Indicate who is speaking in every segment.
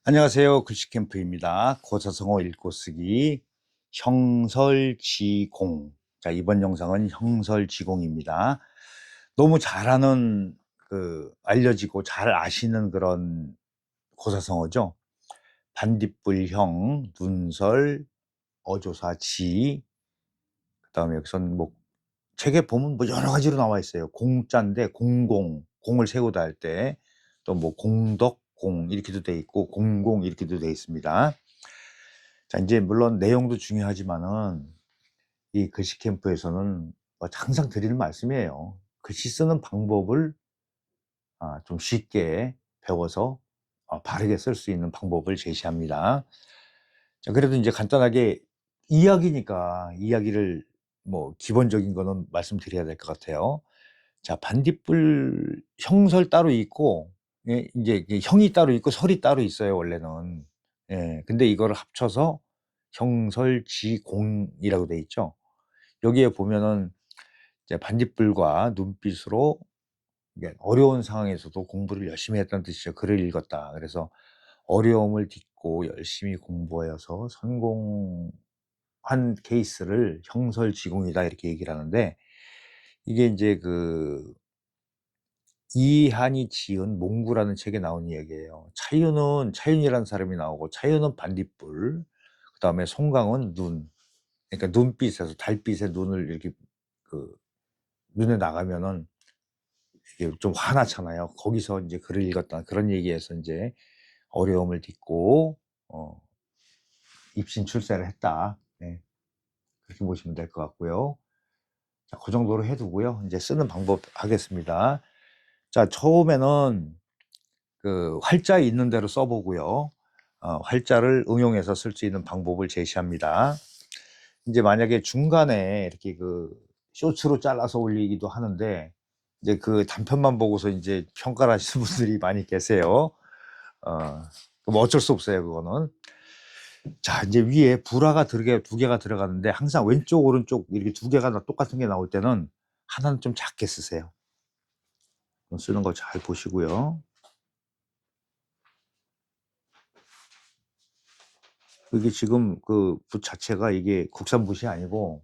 Speaker 1: 안녕하세요. 글씨캠프입니다. 고사성어 읽고 쓰기 형설지공. 자, 이번 영상은 형설지공입니다. 너무 잘하는 알려지고 잘 아시는 그런 고사성어죠. 반딧불형, 눈설, 어조사지. 그다음에 여기서는 뭐 책에 보면 뭐 여러 가지로 나와 있어요. 공자인데 공공, 공을 세우다 할 때 또 뭐 공덕공 이렇게도 돼 있고 공공 이렇게도 돼 있습니다. 자, 이제 물론 내용도 중요하지만은 이 글씨 캠프에서는 항상 드리는 말씀이에요. 글씨 쓰는 방법을 좀 쉽게 배워서 바르게 쓸 수 있는 방법을 제시합니다. 자, 그래도 이제 간단하게 이야기니까 이야기를 뭐 기본적인 거는 말씀드려야 될 것 같아요. 자, 반딧불 형설 따로 있고, 예, 이제 형이 따로 있고 설이 따로 있어요, 원래는. 예, 근데 이거를 합쳐서 형설지공이라고 돼 있죠. 여기에 보면은 이제 반딧불과 눈빛으로 이게 어려운 상황에서도 공부를 열심히 했다는 뜻이죠. 글을 읽었다. 그래서 어려움을 딛고 열심히 공부하여서 성공한 케이스를 형설지공이다 이렇게 얘기를 하는데, 이게 이제 이한이 지은 몽구라는 책에 나온 이야기예요. 차윤이라는 사람이 나오고, 차윤은 반딧불, 그 다음에 송강은 눈. 그러니까 눈빛에서 달빛에 눈을 이렇게 그 눈에 나가면은 이게 좀 화나잖아요. 거기서 이제 글을 읽었다 그런 얘기에서 이제 어려움을 딛고 입신 출세를 했다. 네, 그렇게 보시면 될 것 같고요. 자, 그 정도로 해두고요. 이제 쓰는 방법 하겠습니다. 자, 처음에는 활자 있는 대로 써보고요. 활자를 응용해서 쓸 수 있는 방법을 제시합니다. 이제 만약에 중간에 이렇게 쇼츠로 잘라서 올리기도 하는데, 이제 그 단편만 보고서 이제 평가를 하시는 분들이 많이 계세요. 그럼 어쩔 수 없어요, 그거는. 자, 이제 위에 불화가 두 개가 들어가는데, 항상 왼쪽, 오른쪽 이렇게 두 개가 다 똑같은 게 나올 때는 하나는 좀 작게 쓰세요. 쓰는 거 잘 보시고요. 이게 지금 붓 자체가 이게 국산 붓이 아니고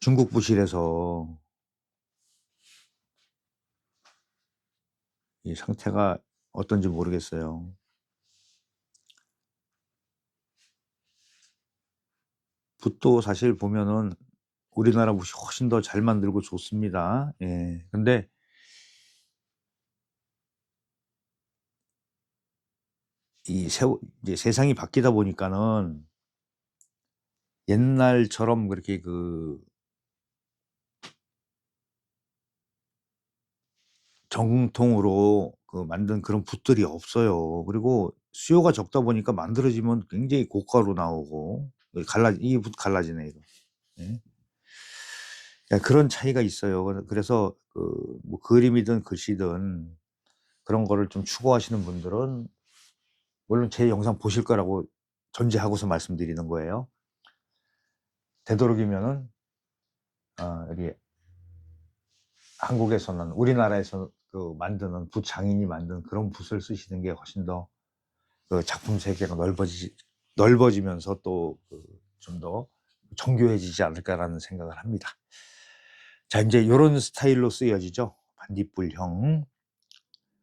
Speaker 1: 중국 붓이라서 이 상태가 어떤지 모르겠어요. 붓도 사실 보면은 우리나라 붓이 훨씬 더 잘 만들고 좋습니다. 예. 근데 이제 세상이 바뀌다 보니까는 옛날처럼 그렇게 정통으로 만든 그런 붓들이 없어요. 그리고 수요가 적다 보니까 만들어지면 굉장히 고가로 나오고, 이 붓 갈라지네, 이거. 예. 그런 차이가 있어요. 그래서 뭐 그림이든 글씨든 그런 거를 좀 추구하시는 분들은 물론 제 영상 보실 거라고 전제하고서 말씀드리는 거예요. 되도록이면은 여기 한국에서는 우리나라에서 만드는 붓 장인이 만든 그런 붓을 쓰시는 게 훨씬 더 작품 세계가 넓어지면서 또 좀 더 정교해지지 않을까라는 생각을 합니다. 자, 이제 이런 스타일로 쓰여지죠. 반딧불형.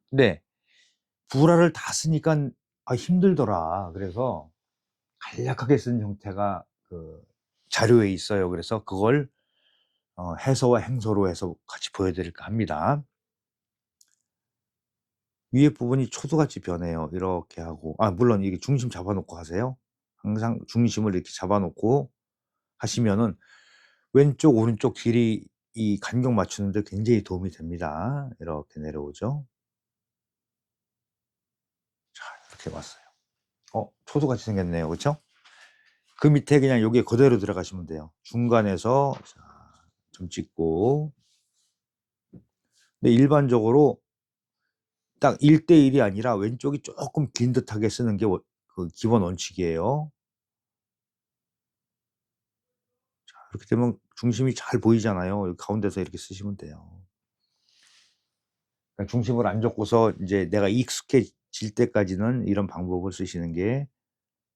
Speaker 1: 근데 불화를 다 쓰니까 힘들더라. 그래서 간략하게 쓴 형태가 자료에 있어요. 그래서 그걸 해서와 행서로 해서 같이 보여드릴까 합니다. 위에 부분이 초두같이 변해요. 이렇게 하고, 물론 이게 중심 잡아놓고 하세요. 항상 중심을 이렇게 잡아놓고 하시면은 왼쪽 오른쪽 길이 이 간격 맞추는데 굉장히 도움이 됩니다. 이렇게 내려오죠. 자, 이렇게 왔어요. 초두같이 생겼네요. 그렇죠? 그 밑에 그냥 여기에 그대로 들어가시면 돼요. 중간에서 점 찍고. 근데 일반적으로 딱 1대1이 아니라 왼쪽이 조금 긴 듯하게 쓰는 게 기본 원칙이에요. 자, 이렇게 되면 중심이 잘 보이잖아요. 여기 가운데서 이렇게 쓰시면 돼요. 그러니까 중심을 안 잡고서 이제 내가 질 때까지는 이런 방법을 쓰시는 게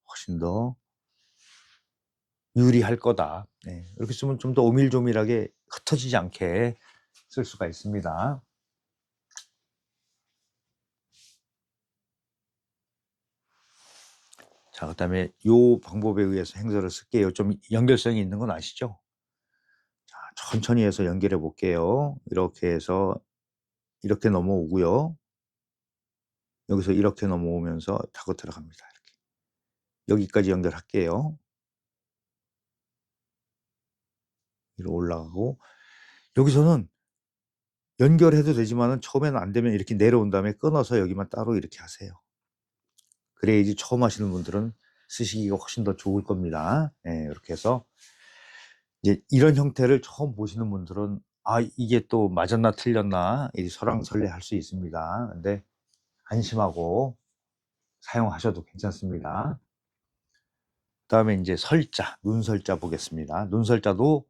Speaker 1: 훨씬 더 유리할 거다. 네. 이렇게 쓰면 좀 더 오밀조밀하게 흩어지지 않게 쓸 수가 있습니다. 자, 그다음에 요 방법에 의해서 행서를 쓸게요. 좀 연결성이 있는 건 아시죠? 자, 천천히 해서 연결해 볼게요. 이렇게 해서 이렇게 넘어오고요. 여기서 이렇게 넘어오면서 타고 들어갑니다. 이렇게. 여기까지 연결할게요. 위로 올라가고 여기서는 연결해도 되지만은 처음에는 안 되면 이렇게 내려온 다음에 끊어서 여기만 따로 이렇게 하세요. 그래야지 처음 하시는 분들은 쓰시기가 훨씬 더 좋을 겁니다. 예, 이렇게 해서 이제 이런 형태를 처음 보시는 분들은 아, 이게 또 맞았나 틀렸나 설왕설래할 수 있습니다. 근데 안심하고 사용하셔도 괜찮습니다. 그다음에 이제 설자, 눈설자 보겠습니다. 눈설자도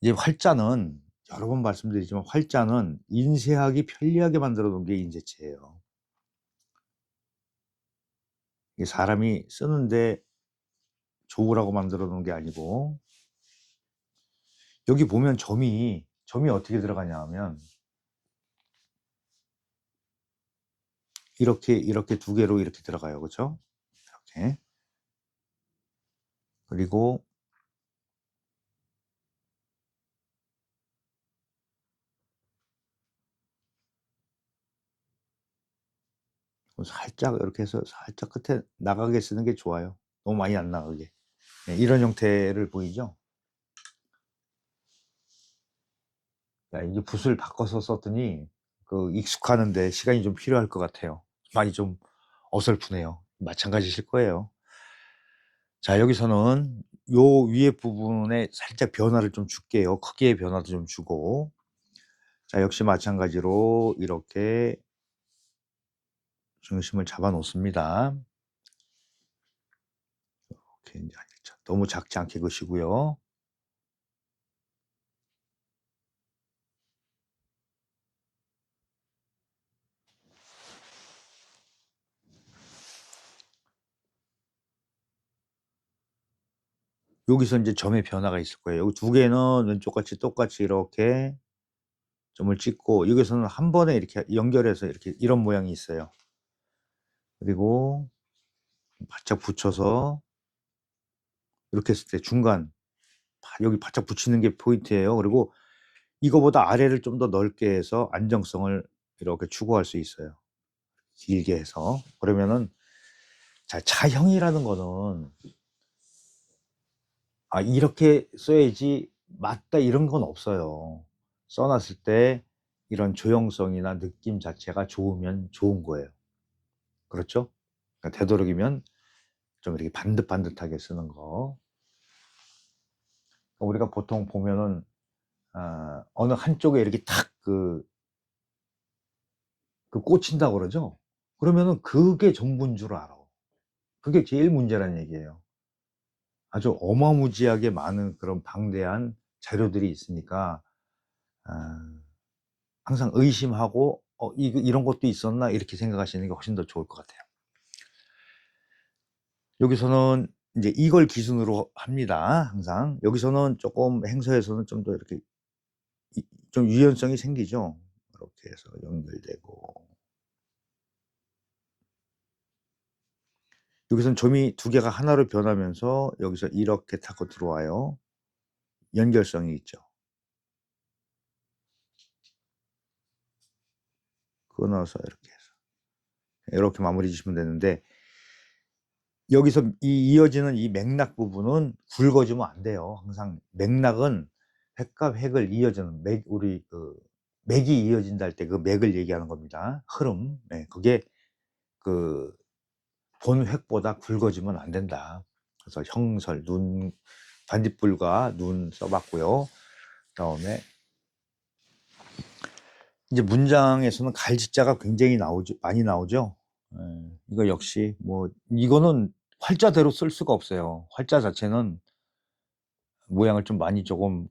Speaker 1: 이제 활자는 여러 번 말씀드리지만 활자는 인쇄하기 편리하게 만들어 놓은 게 인쇄체예요. 이게 사람이 쓰는데 좋으라고 만들어 놓은 게 아니고 여기 보면 점이 어떻게 들어가냐 하면 이렇게 두 개로 이렇게 들어가요. 그렇죠? 이렇게. 그리고 살짝 이렇게 해서 살짝 끝에 나가게 쓰는 게 좋아요. 너무 많이 안 나가게. 네, 이런 형태를 보이죠? 야, 이게 붓을 바꿔서 썼더니 그 익숙하는데 시간이 좀 필요할 것 같아요. 많이 좀 어설프네요. 마찬가지실 거예요. 자, 여기서는 요 위에 부분에 살짝 변화를 좀 줄게요. 크기의 변화도 좀 주고. 자, 역시 마찬가지로 이렇게 중심을 잡아 놓습니다. 이렇게 이제 너무 작지 않게 그시고요. 여기서 이제 점의 변화가 있을 거예요. 여기 두 개는 왼쪽같이 똑같이 이렇게 점을 찍고 여기서는 한 번에 이렇게 연결해서 이렇게 이런 모양이 있어요. 그리고 바짝 붙여서 이렇게 했을 때 중간 여기 바짝 붙이는 게 포인트예요. 그리고 이거보다 아래를 좀 더 넓게 해서 안정성을 이렇게 추구할 수 있어요. 길게 해서. 그러면은 자, 차형이라는 거는 아, 이렇게 써야지 맞다 이런 건 없어요. 써놨을 때 이런 조형성이나 느낌 자체가 좋으면 좋은 거예요. 그렇죠? 그러니까 되도록이면 좀 이렇게 반듯반듯하게 쓰는 거. 우리가 보통 보면은 어느 한쪽에 이렇게 탁 꽂힌다 그러죠? 그러면은 그게 전부인 줄 알아. 그게 제일 문제란 얘기예요. 아주 어마무지하게 많은 그런 방대한 자료들이 있으니까 항상 의심하고 이런 것도 있었나 이렇게 생각하시는 게 훨씬 더 좋을 것 같아요. 여기서는 이제 이걸 기준으로 합니다. 항상 여기서는 조금 행서에서는 좀 더 이렇게 좀 유연성이 생기죠. 이렇게 해서 연결되고 여기서는 점이 두 개가 하나로 변하면서 여기서 이렇게 타고 들어와요. 연결성이 있죠. 끊어서 이렇게 해서 이렇게 마무리 주시면 되는데 여기서 이어지는 이 맥락 부분은 굵어지면 안 돼요. 항상 맥락은 획과 획을 이어지는 우리 맥이 이어진다 할 때 그 맥을 얘기하는 겁니다. 흐름. 네, 그게 본 획보다 굵어지면 안 된다. 그래서 형설, 눈, 반딧불과 눈 써봤고요. 그다음에 이제 문장에서는 갈짓자가 굉장히 많이 나오죠. 이거 역시 뭐 이거는 활자대로 쓸 수가 없어요. 활자 자체는 모양을 좀 많이 조금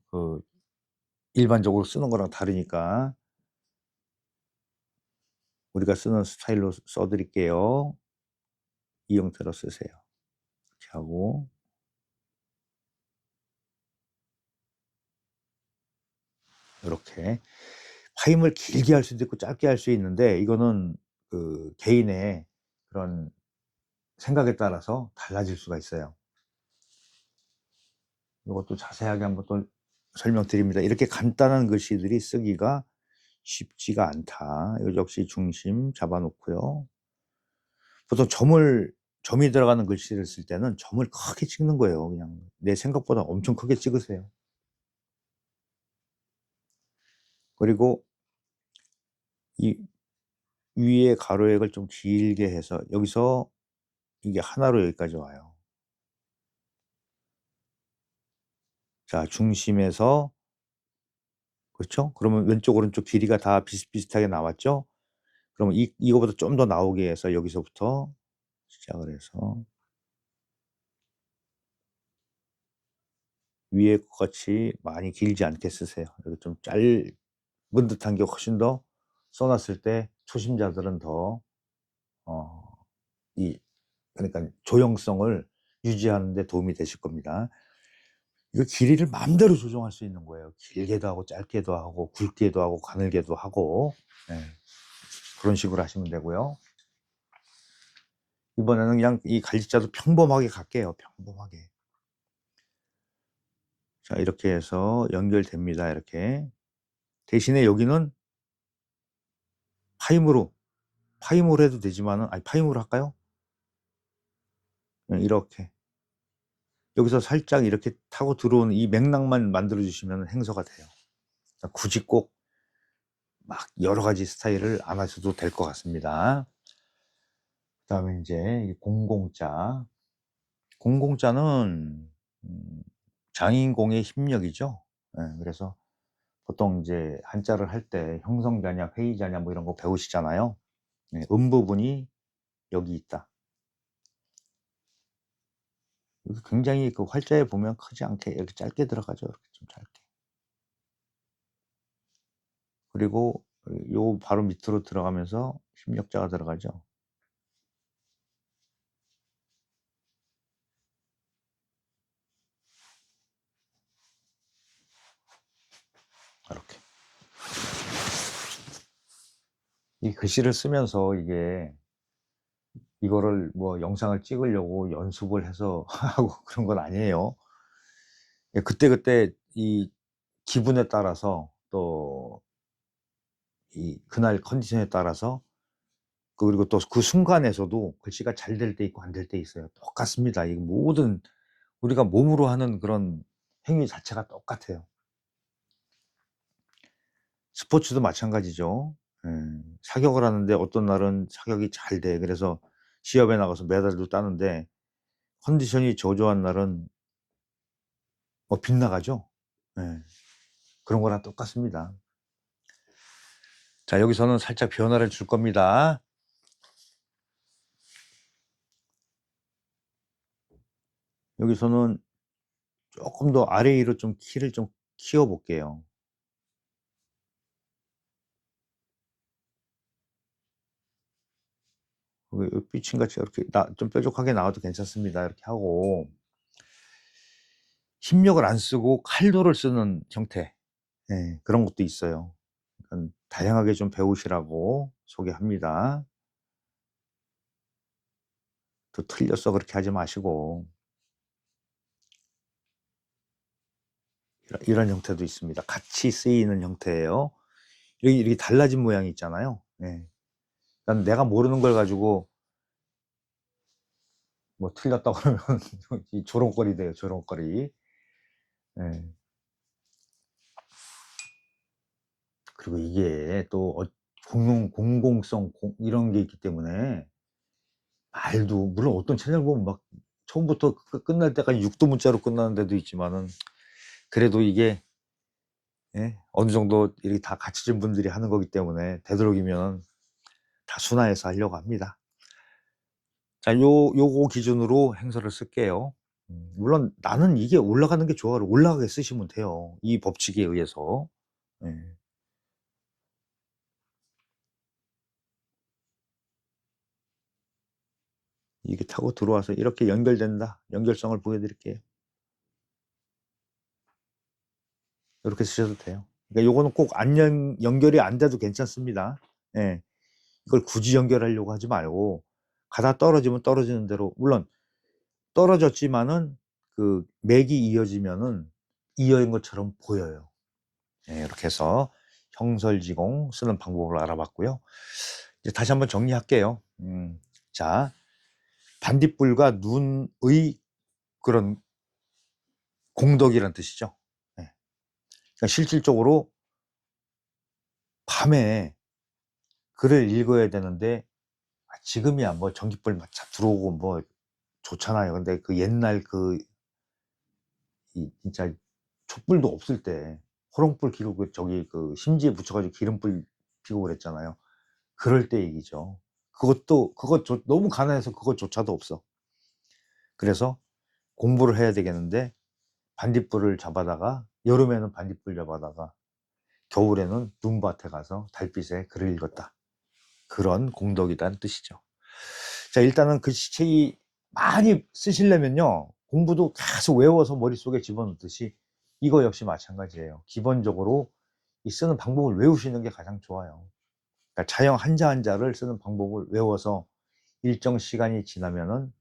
Speaker 1: 일반적으로 쓰는 거랑 다르니까 우리가 쓰는 스타일로 써 드릴게요. 이 형태로 쓰세요. 이렇게 하고 요렇게 파임을 길게 할 수도 있고 짧게 할 수 있는데 이거는 그 개인의 그런 생각에 따라서 달라질 수가 있어요. 요것도 자세하게 한번 또 설명드립니다. 이렇게 간단한 글씨들이 쓰기가 쉽지가 않다. 이거 역시 중심 잡아 놓고요. 보통 점이 들어가는 글씨를 쓸 때는 점을 크게 찍는 거예요. 그냥 내 생각보다 엄청 크게 찍으세요. 그리고 이 위에 가로액을 좀 길게 해서 여기서 이게 하나로 여기까지 와요. 자, 중심에서 그렇죠? 그러면 왼쪽 오른쪽 길이가 다 비슷비슷하게 나왔죠? 그러면 이거보다 좀 더 나오게 해서 여기서부터 시작을 해서 위에 것 같이 많이 길지 않게 쓰세요. 여기 좀 짧은 듯한 게 훨씬 더 써놨을 때 초심자들은 더 그러니까 조형성을 유지하는 데 도움이 되실 겁니다. 이거 길이를 마음대로 조정할 수 있는 거예요. 길게도 하고 짧게도 하고 굵게도 하고 가늘게도 하고 그런 식으로 하시면 되고요. 이번에는 그냥 이 갈짓자도 평범하게 갈게요. 평범하게. 자, 이렇게 해서 연결됩니다. 이렇게. 대신에 여기는 파임으로 해도 되지만은, 아니, 파임으로 할까요? 이렇게. 여기서 살짝 이렇게 타고 들어오는 이 맥락만 만들어 주시면 행서가 돼요. 굳이 꼭 막 여러 가지 스타일을 안 하셔도 될 것 같습니다. 그 다음에 이제 공공자. 공공자는 장인공의 힘력이죠. 그래서 보통 이제 한자를 할 때 형성자냐 회의자냐 뭐 이런 거 배우시잖아요. 음부분이 여기 있다. 여기 굉장히 그 활자에 보면 크지 않게 이렇게 짧게 들어가죠. 이렇게 좀 짧게. 그리고 요 바로 밑으로 들어가면서 힘력자가 들어가죠. 이렇게. 이 글씨를 쓰면서 이거를 뭐 영상을 찍으려고 연습을 해서 하고 그런 건 아니에요. 그때그때 이 기분에 따라서 또 이 그날 컨디션에 따라서 그리고 또 그 순간에서도 글씨가 잘 될 때 있고 안 될 때 있어요. 똑같습니다. 이 모든 우리가 몸으로 하는 그런 행위 자체가 똑같아요. 스포츠도 마찬가지죠. 사격을 하는데 어떤 날은 사격이 잘 돼. 그래서 시합에 나가서 메달도 따는데 컨디션이 저조한 날은 빗나가죠. 그런 거랑 똑같습니다. 자, 여기서는 살짝 변화를 줄 겁니다. 여기서는 조금 더 아래 위로 좀 키를 좀 키워 볼게요. 삐친같이 이렇게 좀 뾰족하게 나와도 괜찮습니다. 이렇게 하고 힘력을 안 쓰고 칼도를 쓰는 형태 그런 것도 있어요. 그러니까 다양하게 좀 배우시라고 소개합니다. 또 틀렸어 그렇게 하지 마시고 이런 형태도 있습니다. 같이 쓰이는 형태예요. 이렇게 달라진 모양이 있잖아요. 그러니까 내가 모르는 걸 가지고 뭐 틀렸다 그러면 이 조롱거리 돼요. 조롱거리. 그리고 이게 또 공공성 이런 게 있기 때문에 말도 물론 어떤 채널 보면 막 처음부터 끝날 때까지 육도 문자로 끝나는 데도 있지만은 그래도 이게 어느 정도 이렇게 다 갖춰진 분들이 하는 거기 때문에 되도록이면 다 순화해서 하려고 합니다. 자, 요거 기준으로 행서를 쓸게요. 물론 나는 이게 올라가는 게 좋아. 올라가게 쓰시면 돼요. 이 법칙에 의해서. 이게 타고 들어와서 이렇게 연결된다. 연결성을 보여드릴게요. 이렇게 쓰셔도 돼요. 그러니까 요거는 꼭 연결이 안 돼도 괜찮습니다. 예. 이걸 굳이 연결하려고 하지 말고 가다 떨어지면 떨어지는 대로, 물론 떨어졌지만은 그 맥이 이어지면은 이어진 것처럼 보여요. 예, 이렇게 해서 형설지공 쓰는 방법을 알아봤고요. 이제 다시 한번 정리할게요. 자, 반딧불과 눈의 그런 공덕이란 뜻이죠. 예. 그러니까 실질적으로 밤에 글을 읽어야 되는데 지금이야 뭐 전기불 막 들어오고 뭐 좋잖아요. 근데 그 옛날 진짜 촛불도 없을 때 호롱불 켜고 저기 그 심지에 붙여가지고 기름불 피고 그랬잖아요. 그럴 때 얘기죠. 너무 가난해서 그것조차도 없어. 그래서 공부를 해야 되겠는데 반딧불을 잡아다가, 여름에는 반딧불 잡아다가 겨울에는 눈밭에 가서 달빛에 글을 읽었다. 그런 공덕이라는 뜻이죠. 자, 일단은 글씨체이 많이 쓰시려면요, 공부도 계속 외워서 머릿속에 집어넣듯이 이거 역시 마찬가지예요. 기본적으로 이 쓰는 방법을 외우시는 게 가장 좋아요. 그러니까 자형 한자 한자를 쓰는 방법을 외워서 일정 시간이 지나면은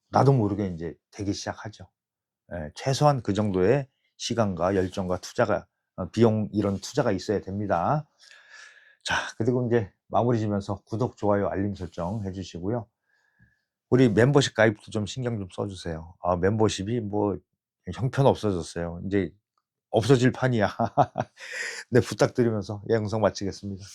Speaker 1: 나도 모르게 이제 되기 시작하죠. 예, 최소한 그 정도의 시간과 열정과 투자가, 비용, 이런 투자가 있어야 됩니다. 자, 그리고 이제 마무리 지면서 구독, 좋아요, 알림 설정 해주시고요. 우리 멤버십 가입도 좀 신경 좀 써주세요. 멤버십이 뭐 형편 없어졌어요. 이제 없어질 판이야. 네, 부탁드리면서 영상 마치겠습니다.